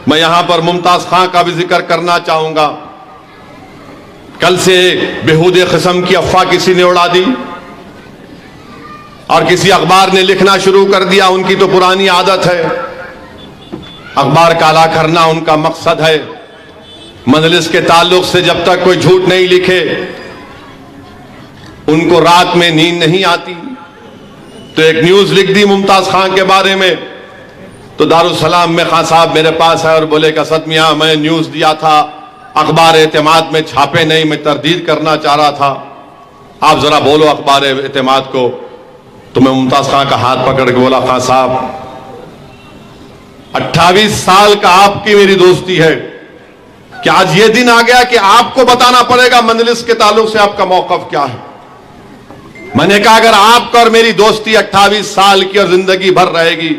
मैं यहां पर मुमताज खां का भी जिक्र करना चाहूंगा। कल से बेहूदे किस्म की अफवाह किसी ने उड़ा दी और किसी अखबार ने लिखना शुरू कर दिया। उनकी तो पुरानी आदत है, अखबार काला करना उनका मकसद है। मजलिस के ताल्लुक से जब तक कोई झूठ नहीं लिखे उनको रात में नींद नहीं आती। तो एक न्यूज लिख दी मुमताज खां के बारे में, तो दारुसलाम में खां साहब मेरे पास आए और बोले कि असद मियां, मैं न्यूज दिया था, अखबार एतमाद में छापे नहीं, मैं तरदीद करना चाह रहा था, आप जरा बोलो अखबार एतमाद को। तो मैं मुमताज खां का हाथ पकड़ के बोला, खां साहब 28 साल का आपकी मेरी दोस्ती है, कि आज ये दिन आ गया कि आपको बताना पड़ेगा मजलिस के ताल्लुक से आपका मौकफ क्या है। मैंने कहा अगर आपका और मेरी दोस्ती 28 साल की और जिंदगी भर रहेगी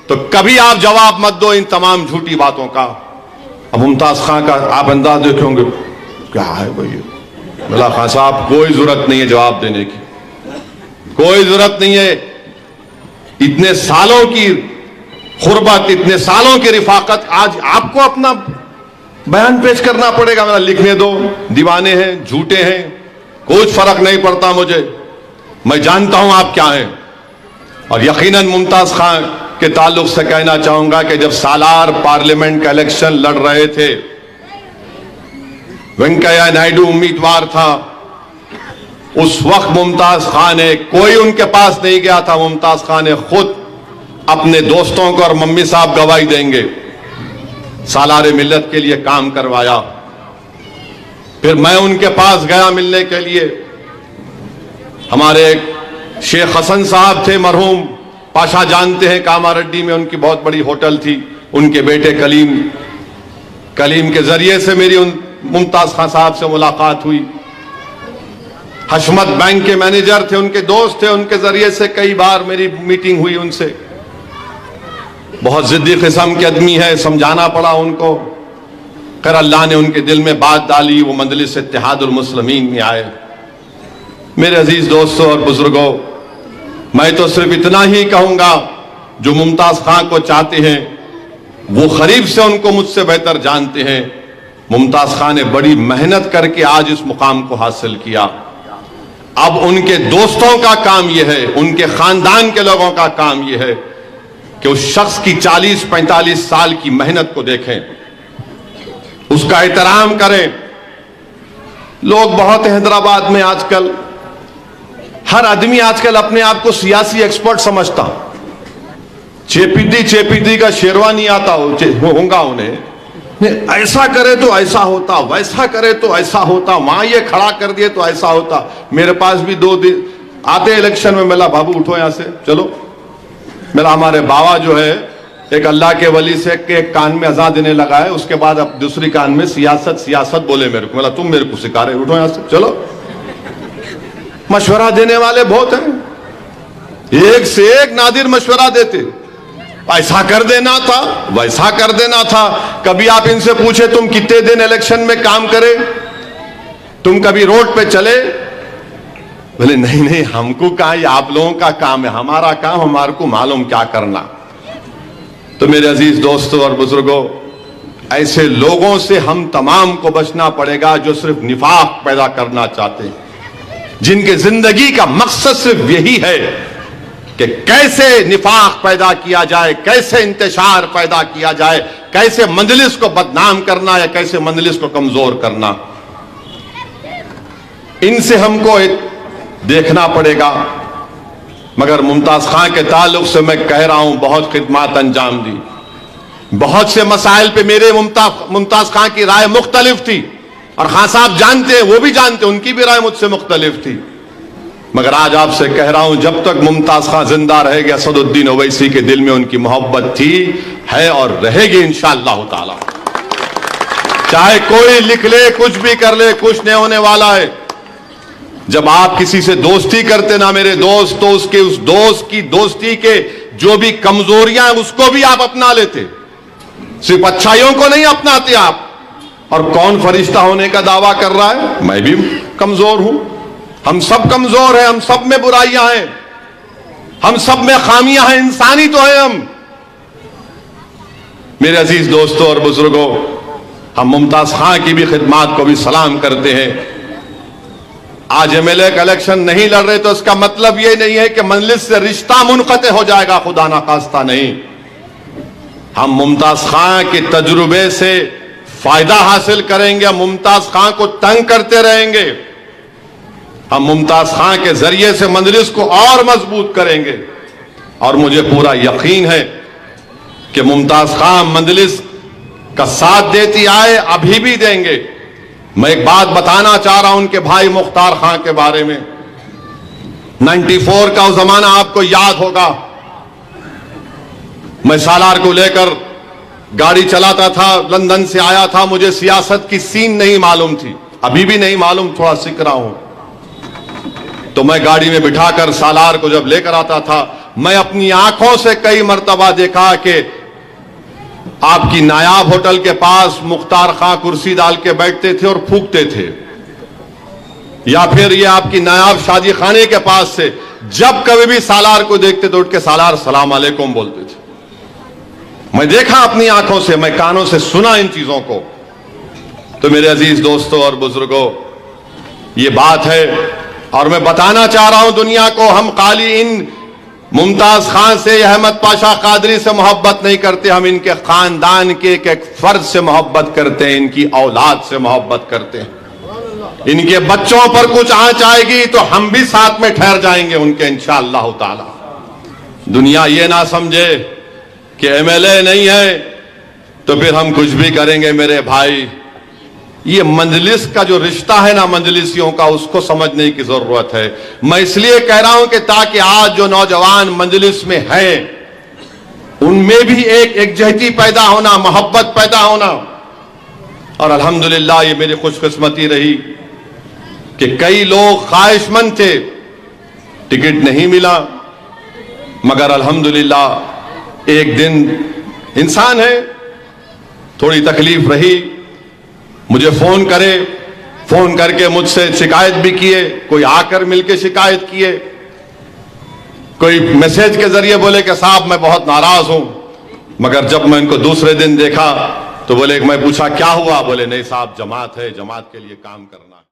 तो कभी आप जवाब मत दो इन तमाम झूठी बातों का। अब मुमताज खां का आप अंदाज देखोगे क्या है भाई। बोला, खां साहब कोई जरूरत नहीं है जवाब देने की, कोई जरूरत नहीं है। इतने सालों की खुरबत, इतने सालों की रिफाकत, आज आपको अपना बयान पेश करना पड़ेगा। मेरा लिखने दो, दीवाने हैं, झूठे हैं, कुछ फर्क नहीं पड़ता मुझे, मैं जानता हूं आप क्या हैं। और यकीनन मुमताज खां के ताल्लुक से कहना चाहूंगा कि जब सालार पार्लियामेंट का इलेक्शन लड़ रहे थे, वेंकैया नायडू उम्मीदवार था, उस वक्त मुमताज खां ने, कोई उनके पास नहीं गया था, मुमताज खां ने खुद अपने दोस्तों को और मम्मी साहब गवाही देंगे सालारे मिल्लत के लिए काम करवाया। फिर मैं उनके पास गया मिलने के लिए। हमारे शेख हसन साहब थे मरहूम, पाशा जानते हैं, कामारेड्डी में उनकी बहुत बड़ी होटल थी। उनके बेटे कलीम के जरिए से मेरी उन मुमताज खां साहब से मुलाकात हुई। हशमत बैंक के मैनेजर थे, उनके दोस्त थे, उनके जरिए से कई बार मेरी मीटिंग हुई उनसे। बहुत जिद्दी किस्म के आदमी है, समझाना पड़ा उनको। खैर अल्लाह ने उनके दिल में बात डाली, वो मजलिस इत्तेहादुल मुस्लिमीन में आए। मेरे अजीज दोस्तों और बुजुर्गों, मैं तो सिर्फ इतना ही कहूंगा, जो मुमताज खां को चाहते हैं वो करीब से उनको मुझसे बेहतर जानते हैं। मुमताज खां ने बड़ी मेहनत करके आज इस मुकाम को हासिल किया। अब उनके दोस्तों का काम यह है, उनके खानदान के लोगों का काम यह है कि उस शख्स की 40-45 साल की मेहनत को देखें, उसका एहतराम करें। लोग बहुत हैदराबाद में आजकल, हर आदमी आजकल अपने आप को सियासी एक्सपर्ट समझता। चेपीदी का शेरवानी आता होगा उन्हें, ऐसा करे तो ऐसा होता, वैसा करे तो ऐसा होता, वहां ये खड़ा कर दिए तो ऐसा होता। मेरे पास भी 2 दिन आते इलेक्शन में, मिला बाबू उठो यहां से चलो। मेरा हमारे बाबा जो है, एक अल्लाह के वली से के कान में अज़ान देने लगा है, उसके बाद अब दूसरी कान में सियासत बोले मेरे को। बोला तुम मेरे को सिखा रहे, उठो यहां से चलो। मशवरा देने वाले बहुत हैं, एक से एक नादिर मशवरा देते। ऐसा कर देना था, वैसा कर देना था। कभी आप इनसे पूछे तुम कितने दिन इलेक्शन में काम करे, तुम कभी रोड पे चले? बोले नहीं हमको कहा, ये आप लोगों का काम है, हमारा काम हमारे को मालूम क्या करना। तो मेरे अजीज दोस्तों और बुजुर्गों, ऐसे लोगों से हम तमाम को बचना पड़ेगा जो सिर्फ निफाक पैदा करना चाहते हैं, जिनके जिंदगी का मकसद सिर्फ यही है कि कैसे निफाक पैदा किया जाए, कैसे इंतशार पैदा किया जाए, कैसे मजलिस को बदनाम करना या कैसे मजलिस को कमजोर करना। इनसे हमको देखना पड़ेगा। मगर मुमताज खां के ताल्लुक से मैं कह रहा हूं, बहुत खिदमत अंजाम दी, बहुत से मसाइल पे मेरे मुमताज खां की राय मुख्तलिफ थी, और खां साहब जानते हैं, वो भी जानते, उनकी भी राय मुझसे मुख्तलिफ थी। मगर आज आपसे कह रहा हूं, जब तक मुमताज खां जिंदा रहेगी, असदुद्दीन ओवैसी के दिल में उनकी मोहब्बत थी, है और रहेगी इंशाअल्लाह ताला। चाहे कोई लिख ले, कुछ भी कर ले, कुछ नहीं होने वाला है। जब आप किसी से दोस्ती करते ना मेरे दोस्त, तो उसके उस दोस्त की दोस्ती के जो भी कमजोरियां हैं उसको भी आप अपना लेते, सिर्फ अच्छाइयों को नहीं अपनाते आप। और कौन फरिश्ता होने का दावा कर रहा है? मैं भी कमजोर हूं, हम सब कमजोर हैं, हम सब में बुराइयां हैं, हम सब में खामियां हैं, इंसानी तो है हम। मेरे अजीज दोस्तों और बुजुर्गों, हम मुमताज खां की भी खिदमात को भी सलाम करते हैं। आज एमएलए का इलेक्शन नहीं लड़ रहे तो इसका मतलब ये नहीं है कि मजलिस से रिश्ता मुनक़ते हो जाएगा, खुदा ना खास्ता नहीं। हम मुमताज खां के तजुर्बे से फायदा हासिल करेंगे, मुमताज खां को तंग करते रहेंगे, हम मुमताज खां के जरिए से मजलिस को और मजबूत करेंगे। और मुझे पूरा यकीन है कि मुमताज खां मजलिस का साथ देती आए, अभी भी देंगे। मैं एक बात बताना चाह रहा हूं उनके भाई मुख्तार खां के बारे में। 94 का वो जमाना आपको याद होगा, मैं सालार को लेकर गाड़ी चलाता था, लंदन से आया था, मुझे सियासत की सीन नहीं मालूम थी, अभी भी नहीं मालूम, थोड़ा सीख रहा हूं। तो मैं गाड़ी में बिठाकर सालार को जब लेकर आता था, मैं अपनी आंखों से कई मर्तबा देखा कि आपकी नायाब होटल के पास मुख्तार खां कुर्सी डाल के बैठते थे और फूंकते थे, या फिर ये आपकी नायाब शादी खाने के पास से जब कभी भी सालार को देखते तो उठ के सालार सलाम अलैकुम बोलते थे। मैं देखा अपनी आंखों से, मैं कानों से सुना इन चीजों को। तो मेरे अजीज दोस्तों और बुजुर्गों, ये बात है और मैं बताना चाह रहा हूं दुनिया को, हम खाली इन मुमताज खां से, अहमद पाशा कादरी से मोहब्बत नहीं करते, हम इनके खानदान के एक फर्ज से मोहब्बत करते हैं, इनकी औलाद से मोहब्बत करते हैं। इनके बच्चों पर कुछ आंच आएगी तो हम भी साथ में ठहर जाएंगे उनके, इंशाअल्लाह ताला। दुनिया ये ना समझे कि एमएलए नहीं है तो फिर हम कुछ भी करेंगे। मेरे भाई, ये मंजलिस का जो रिश्ता है ना मंजलिसियों का, उसको समझने की जरूरत है। मैं इसलिए कह रहा हूं कि ताकि आज जो नौजवान मंजलिस में हैं उनमें भी एक एकजहती पैदा होना, मोहब्बत पैदा होना। और अल्हम्दुलिल्लाह ये मेरी खुशकिस्मती रही कि कई लोग ख्वाहिशमंद थे, टिकट नहीं मिला, मगर अल्हम्दुलिल्लाह एक दिन इंसान है, थोड़ी तकलीफ रही, मुझे फोन करे, फोन करके मुझसे शिकायत भी किए, कोई आकर मिलके शिकायत किए, कोई मैसेज के जरिए बोले कि साहब मैं बहुत नाराज हूं। मगर जब मैं इनको दूसरे दिन देखा तो बोले, मैं पूछा क्या हुआ, बोले नहीं साहब जमात है, जमात के लिए काम करना है।